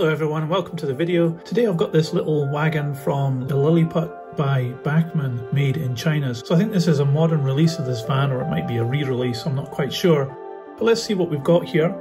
Hello everyone, welcome to the video. Today I've got this little wagon from the Lilliput by Bachmann made in China. So I think this is a modern release of this van, or it might be a re-release, I'm not quite sure. But let's see what we've got here.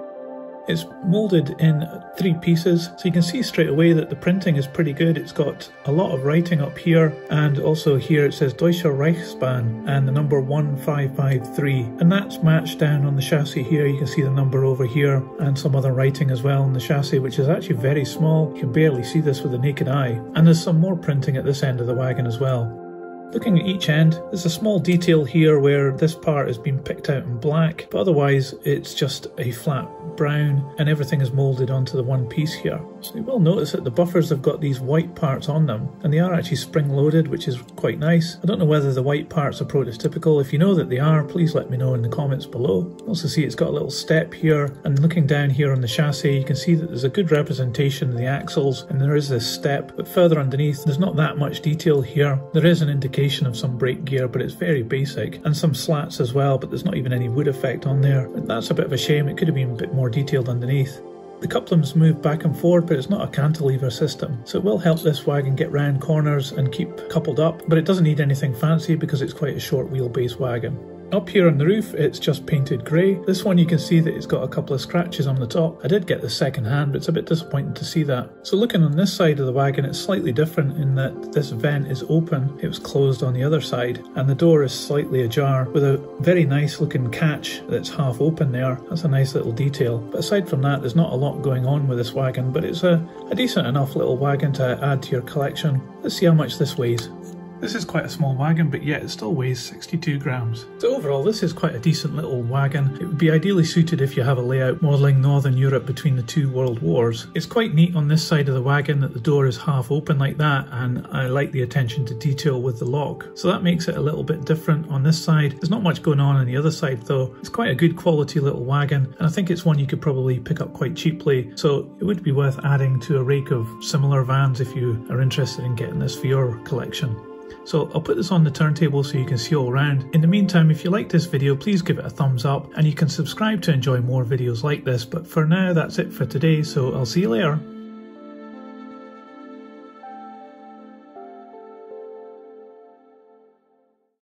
It's moulded in 3 pieces, so you can see straight away that the printing is pretty good. It's got a lot of writing up here, and also here it says Deutscher Reichsbahn and the number 1553, and that's matched down on the chassis here. You can see the number over here and some other writing as well on the chassis, which is actually very small. You can barely see this with the naked eye, and there's some more printing at this end of the wagon as well. Looking at each end, there's a small detail here where this part has been picked out in black, but otherwise it's just a flat brown and everything is moulded onto the one piece here. So you will notice that the buffers have got these white parts on them, and they are actually spring loaded, which is quite nice. I don't know whether the white parts are prototypical. If you know that they are, please let me know in the comments below. Also see it's got a little step here, and looking down here on the chassis you can see that there's a good representation of the axles, and there is this step, but further underneath there's not that much detail here. There is an indication of some brake gear, but it's very basic, and some slats as well, but there's not even any wood effect on there. That's a bit of a shame. It could have been a bit more detailed underneath. The couplings move back and forth, but it's not a cantilever system, so it will help this wagon get round corners and keep coupled up, but it doesn't need anything fancy because it's quite a short wheelbase wagon. Up here on the roof it's just painted grey. This one you can see that it's got a couple of scratches on the top. I did get this second hand, but it's a bit disappointing to see that. So looking on this side of the wagon, it's slightly different in that this vent is open. It was closed on the other side, and the door is slightly ajar with a very nice looking catch that's half open there. That's a nice little detail. But aside from that, there's not a lot going on with this wagon, but it's a decent enough little wagon to add to your collection. Let's see how much this weighs. This is quite a small wagon, but yet it still weighs 62 grams. So overall, this is quite a decent little wagon. It would be ideally suited if you have a layout modelling Northern Europe between the 2 world wars. It's quite neat on this side of the wagon that the door is half open like that, and I like the attention to detail with the lock. So that makes it a little bit different on this side. There's not much going on the other side though. It's quite a good quality little wagon, and I think it's one you could probably pick up quite cheaply. So it would be worth adding to a rake of similar vans if you are interested in getting this for your collection. So I'll put this on the turntable so you can see all around. In the meantime, if you like this video, please give it a thumbs up, and you can subscribe to enjoy more videos like this. But for now, that's it for today, so I'll see you later.